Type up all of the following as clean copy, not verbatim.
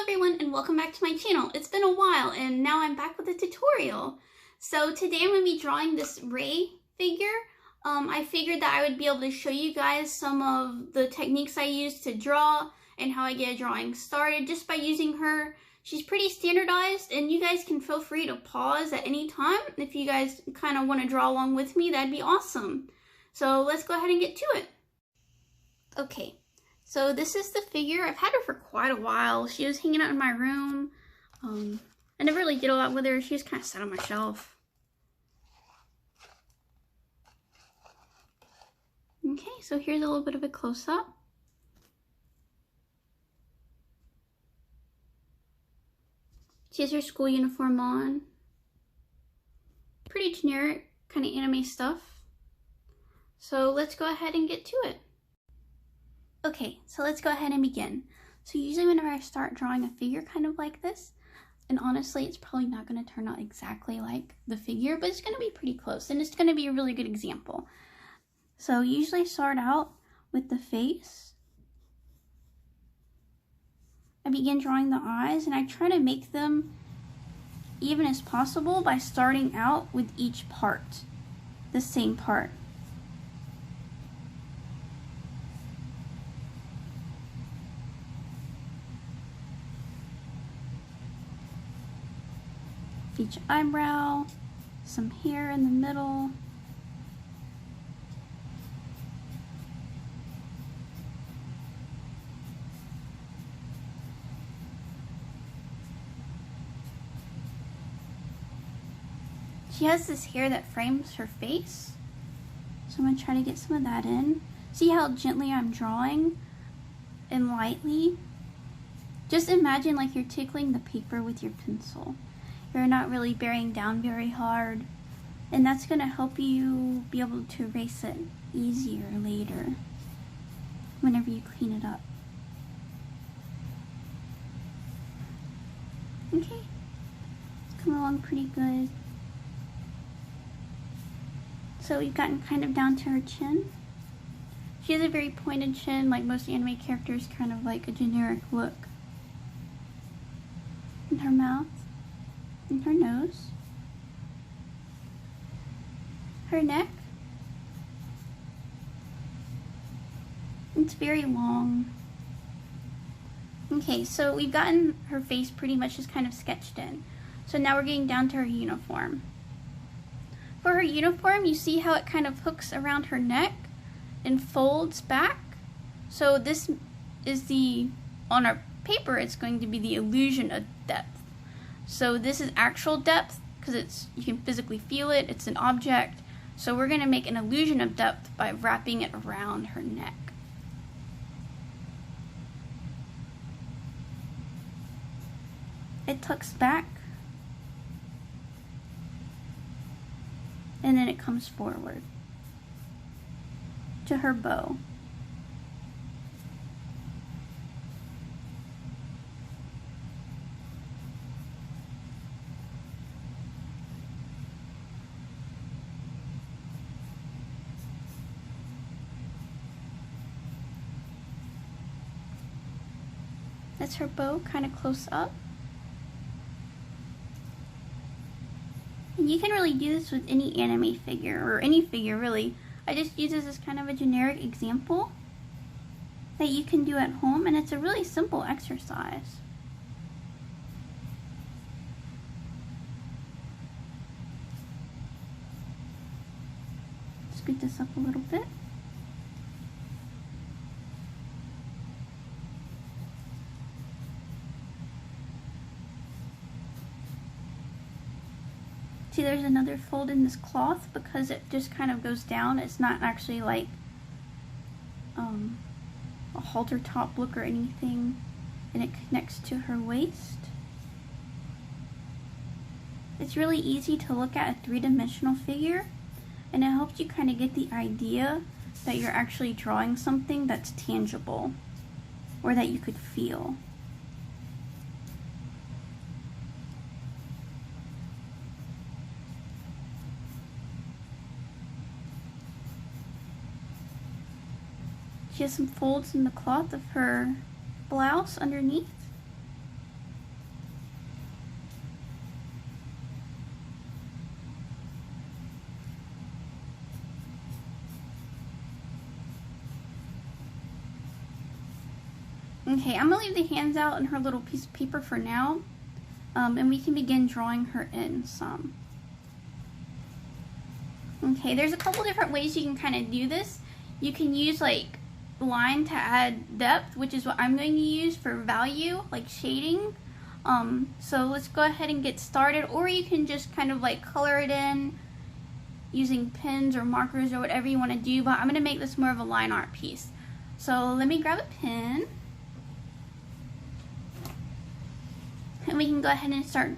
everyone and welcome back to my channel. It's been a while and now I'm back with a tutorial. So today I'm going to be drawing this Ray figure. I figured that I would be able to show you guys some of the techniques I use to draw and how I get a drawing started just by using her. She's pretty standardized and you guys can feel free to pause at any time. If you guys kind of want to draw along with me, that'd be awesome. So let's go ahead and get to it. Okay. So this is the figure. I've had her for quite a while. She was hanging out in my room. I never really did a lot with her. She was kind of sat on my shelf. Okay, so here's a little bit of a close-up. She has her school uniform on. Pretty generic kind of anime stuff. So let's go ahead and get to it. Okay, so let's go ahead and begin. So usually whenever I start drawing a figure kind of like this, and honestly it's probably not going to turn out exactly like the figure, but it's going to be pretty close and it's going to be a really good example. So usually I start out with the face. I begin drawing the eyes and I try to make them even as possible by starting out with each part, the same part. Each eyebrow, some hair in the middle. She has this hair that frames her face, so I'm going to try to get some of that in. See how gently I'm drawing and lightly? Just imagine like you're tickling the paper with your pencil. You're not really bearing down very hard, and that's going to help you be able to erase it easier later whenever you clean it up. Okay, it's coming along pretty good. So we've gotten kind of down to her chin. She has a very pointed chin, like most anime characters, kind of like a generic look. And her mouth. And her nose, her neck. It's very long. Okay, so we've gotten her face pretty much just kind of sketched in. So now we're getting down to her uniform. For her uniform, you see how it kind of hooks around her neck and folds back. So this is on our paper, it's going to be the illusion of depth. So this is actual depth because you can physically feel it, it's an object. So we're going to make an illusion of depth by wrapping it around her neck. It tucks back and then it comes forward to her bow. That's her bow, kind of close up. And you can really do this with any anime figure, or any figure really. I just use this as kind of a generic example that you can do at home, and it's a really simple exercise. Scoot this up a little bit. See, there's another fold in this cloth because it just kind of goes down. It's not actually like a halter top look or anything, and it connects to her waist. It's really easy to look at a three-dimensional figure, and it helps you kind of get the idea that you're actually drawing something that's tangible or that you could feel. She has some folds in the cloth of her blouse underneath. Okay, I'm gonna leave the hands out and her little piece of paper for now, and we can begin drawing her in some. Okay, there's a couple different ways you can kind of do this. You can use like line to add depth, which is what I'm going to use for value, like shading. So let's go ahead and get started, or you can just kind of like color it in using pens or markers or whatever you want to do, but I'm going to make this more of a line art piece. So let me grab a pen, and we can go ahead and start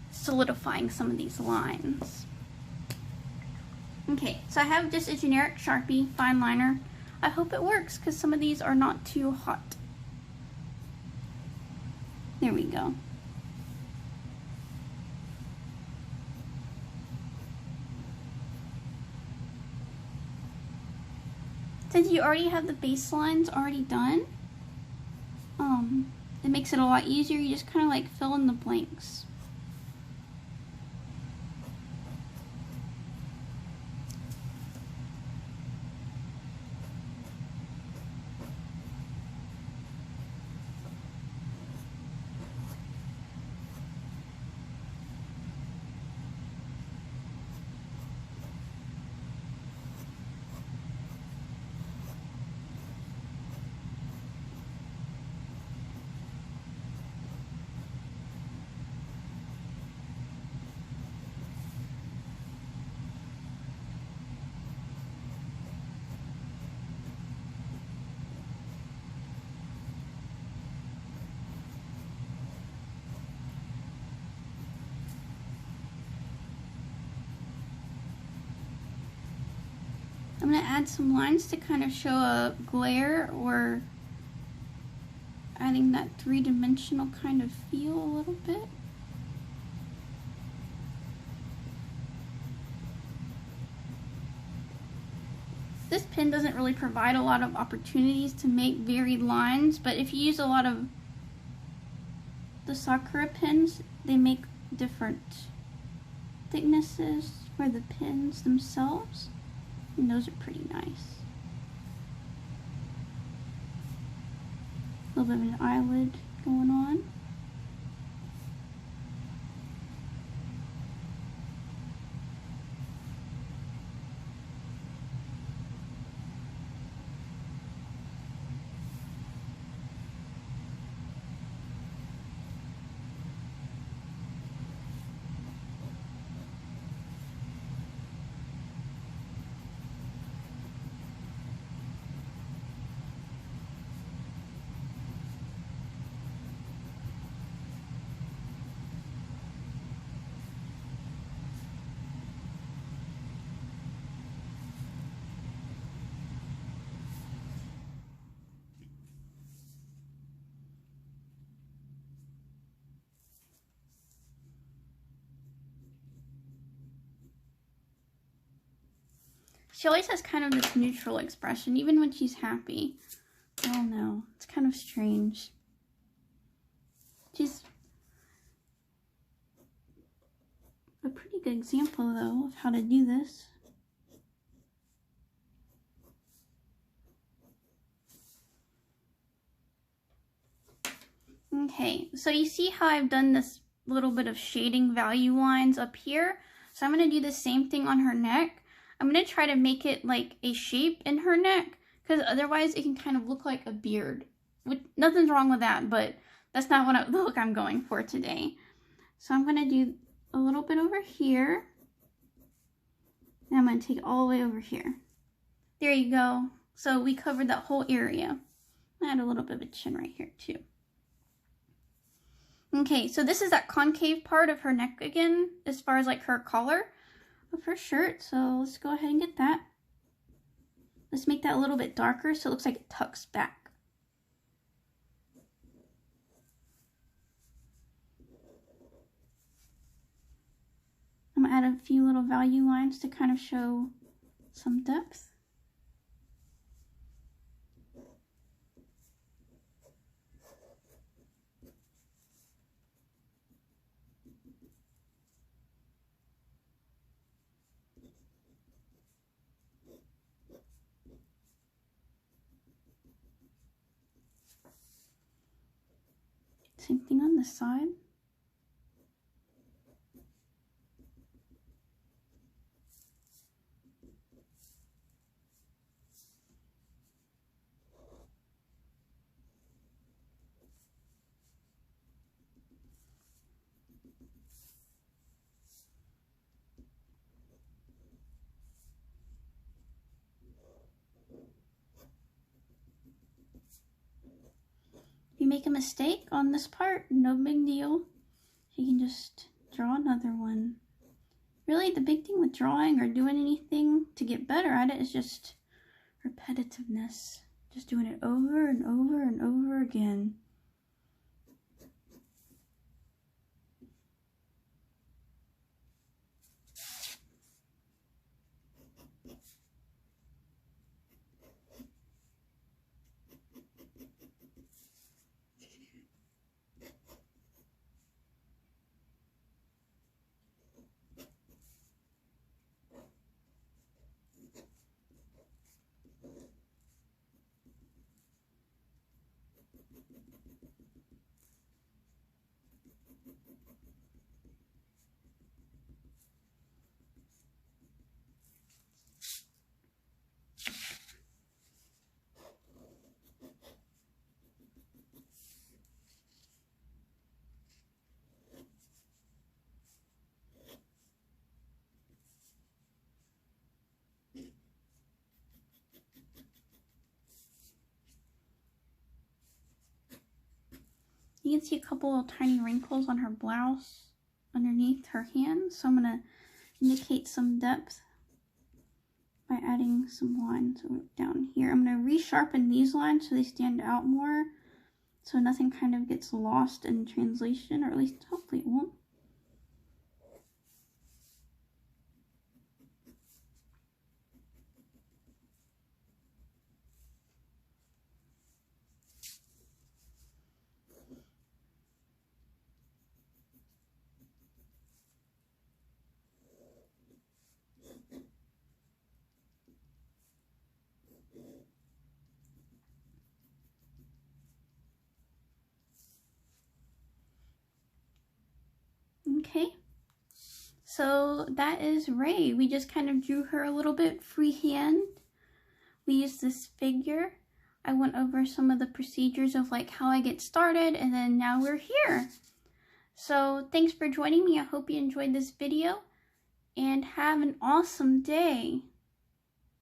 solidifying some of these lines. Okay, so I have just a generic Sharpie fine liner. I hope it works because some of these are not too hot. There we go. Since you already have the baselines already done, it makes it a lot easier. You just kind of like fill in the blanks. I'm going to add some lines to kind of show a glare, or adding that three-dimensional kind of feel a little bit. This pen doesn't really provide a lot of opportunities to make varied lines, but if you use a lot of the Sakura pens, they make different thicknesses for the pens themselves. And those are pretty nice. A little bit of an eyelid going on. She always has kind of this neutral expression, even when she's happy. I don't know. It's kind of strange. She's a pretty good example, though, of how to do this. Okay, so you see how I've done this little bit of shading value lines up here? So I'm going to do the same thing on her neck. I'm going to try to make it like a shape in her neck, because otherwise it can kind of look like a beard. Nothing's wrong with that, but that's not the look I'm going for today. So I'm going to do a little bit over here. And I'm going to take it all the way over here. There you go. So we covered that whole area. Add a little bit of a chin right here too. Okay, so this is that concave part of her neck again, as far as like her collar of her shirt. So let's go ahead and get that. Let's make that a little bit darker so it looks like it tucks back. I'm going to add a few little value lines to kind of show some depth. Same thing on this side. If you make a mistake on this part, no big deal. You can just draw another one. Really, the big thing with drawing or doing anything to get better at it is just repetitiveness. Just doing it over and over and over again. You can see a couple of tiny wrinkles on her blouse underneath her hand. So I'm going to indicate some depth by adding some lines down here. I'm going to resharpen these lines so they stand out more, so nothing kind of gets lost in translation, or at least hopefully it won't. Okay, so that is Ray. We just kind of drew her a little bit freehand. We used this figure. I went over some of the procedures of like how I get started, and then now we're here. So thanks for joining me. I hope you enjoyed this video and have an awesome day.